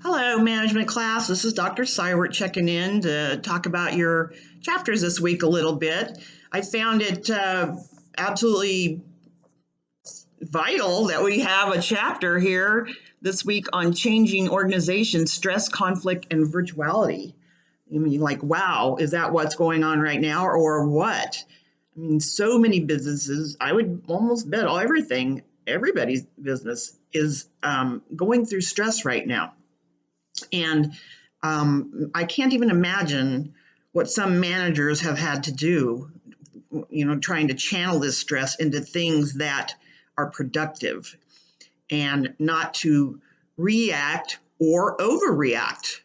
Hello, management class. This is Dr. Sywert checking in to talk about your chapters this week a little bit. I found it absolutely vital that we have a chapter here this week on changing organization, stress, conflict, and virtuality. I mean, like, wow, is that what's going on right now or what? I mean, so many businesses, I would almost bet everybody's business is going through stress right now. And I can't even imagine what some managers have had to do, trying to channel this stress into things that are productive and not to react or overreact.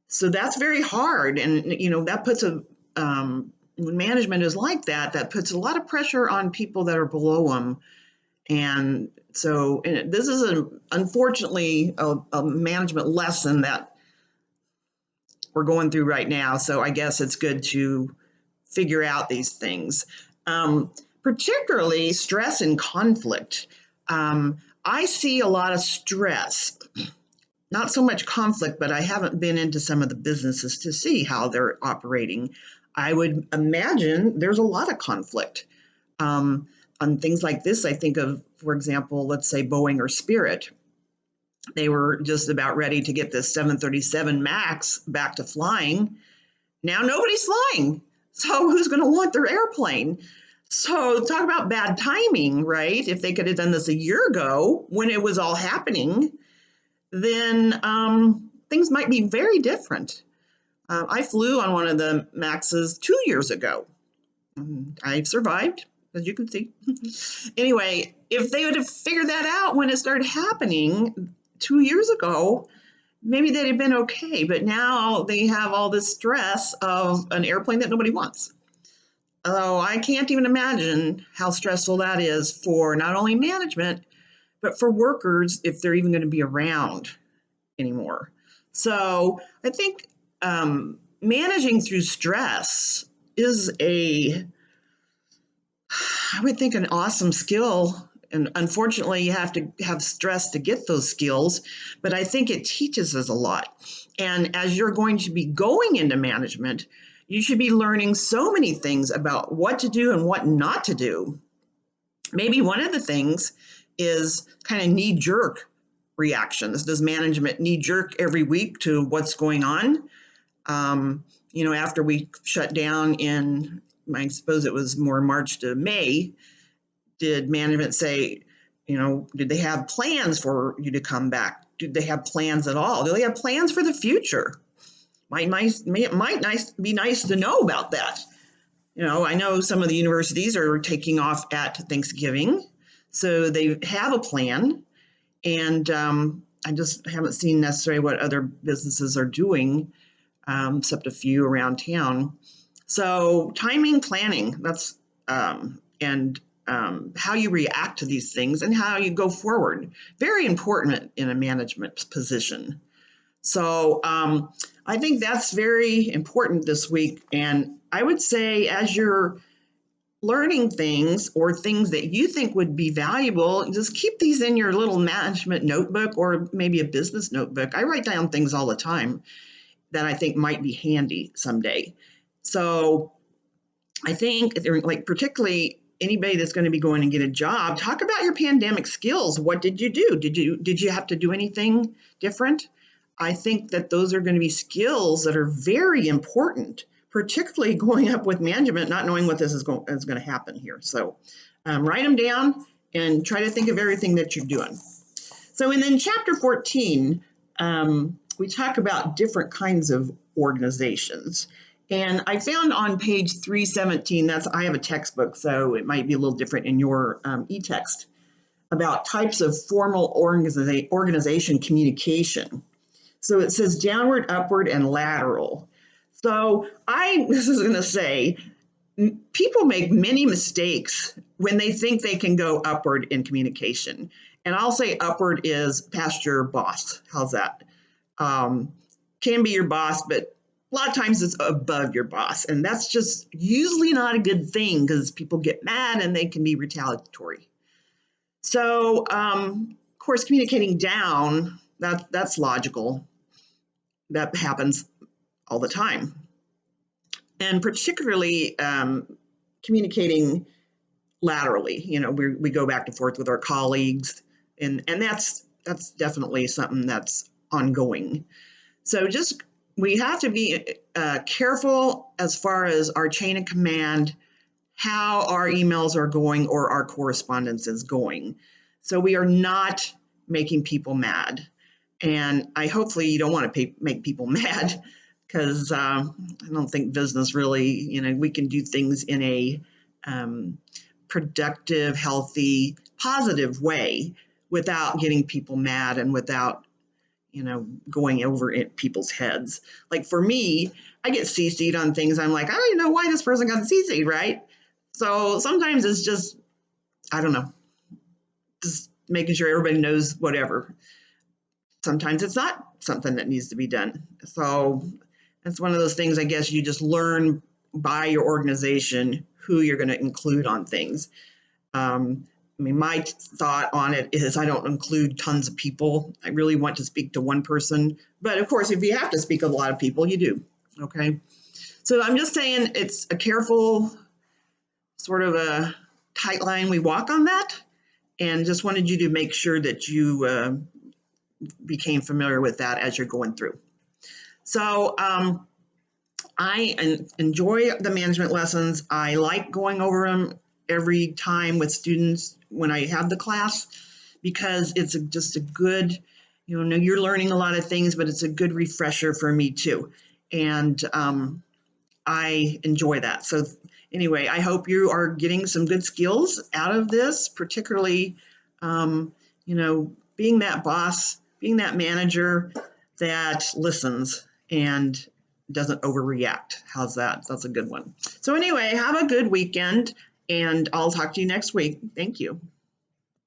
So that's very hard. And, that puts when management is like that, that puts a lot of pressure on people that are below them. And so this is unfortunately a management lesson that we're going through right now. So I guess it's good to figure out these things, particularly stress and conflict. I see a lot of stress, not so much conflict, but I haven't been into some of the businesses to see how they're operating. I would imagine there's a lot of conflict. On things like this, I think of, for example, let's say Boeing or Spirit. They were just about ready to get this 737 MAX back to flying. Now nobody's flying. So who's going to want their airplane? So talk about bad timing, right? If they could have done this a year ago when it was all happening, then things might be very different. I flew on one of the MAXs 2 years ago. I survived, as you can see. Anyway, if they would have figured that out when it started happening 2 years ago, maybe they'd have been okay. But now they have all this stress of an airplane that nobody wants. Although I can't even imagine how stressful that is for not only management, but for workers if they're even going to be around anymore. So I think managing through stress is I would think, an awesome skill. And unfortunately, you have to have stress to get those skills, but I think it teaches us a lot. And as you're going to be going into management, you should be learning so many things about what to do and what not to do. Maybe one of the things is kind of knee-jerk reactions. Does management knee-jerk every week to what's going on? After we shut down in, I suppose it was more March to May, did management say, did they have plans for you to come back? Did they have plans at all? Do they have plans for the future? It might be nice to know about that. I know some of the universities are taking off at Thanksgiving, so they have a plan. And I just haven't seen necessarily what other businesses are doing, except a few around town. So timing, planning, that's and how you react to these things and how you go forward. Very important in a management position. So I think that's very important this week. And I would say as you're learning things or things that you think would be valuable, just keep these in your little management notebook or maybe a business notebook. I write down things all the time that I think might be handy someday. So I think, like, particularly anybody that's going to be going and get a job, talk about your pandemic skills. What did you do? Did you have to do anything different? I think that those are going to be skills that are very important, particularly going up with management, not knowing what this is going to happen here. So write them down and try to think of everything that you're doing. So and then chapter 14, we talk about different kinds of organizations. And I found on page 317, I have a textbook, so it might be a little different in your e-text, about types of formal organization communication. So it says downward, upward, and lateral. So this is going to say, people make many mistakes when they think they can go upward in communication. And I'll say upward is past your boss. How's that? Can be your boss, but a lot of times it's above your boss. And that's just usually not a good thing because people get mad and they can be retaliatory. So, of course, communicating down, that's logical. that happens all the time. And particularly communicating laterally, we go back and forth with our colleagues, and that's definitely something that's ongoing. So just we have to be careful as far as our chain of command, how our emails are going or our correspondence is going. So we are not making people mad. And hopefully you don't want to make people mad, because I don't think business really, we can do things in a productive, healthy, positive way without getting people mad and without going over people's heads. Like for me, I get CC'd on things. I'm like, I don't even know why this person got CC'd, right? So sometimes it's just, I don't know, just making sure everybody knows whatever. Sometimes it's not something that needs to be done. So that's one of those things, I guess, you just learn by your organization who you're going to include on things. My thought on it is I don't include tons of people. I really want to speak to one person. But of course, if you have to speak to a lot of people, you do. Okay. So I'm just saying it's a careful, sort of a tight line we walk on that. And just wanted you to make sure that you became familiar with that as you're going through. So I enjoy the management lessons. I like going over them every time with students when I have the class, because it's just a good, you're learning a lot of things, but it's a good refresher for me too. And I enjoy that. So anyway, I hope you are getting some good skills out of this, particularly, being that boss, being that manager that listens and doesn't overreact. How's that? That's a good one. So anyway, have a good weekend, and I'll talk to you next week. Thank you.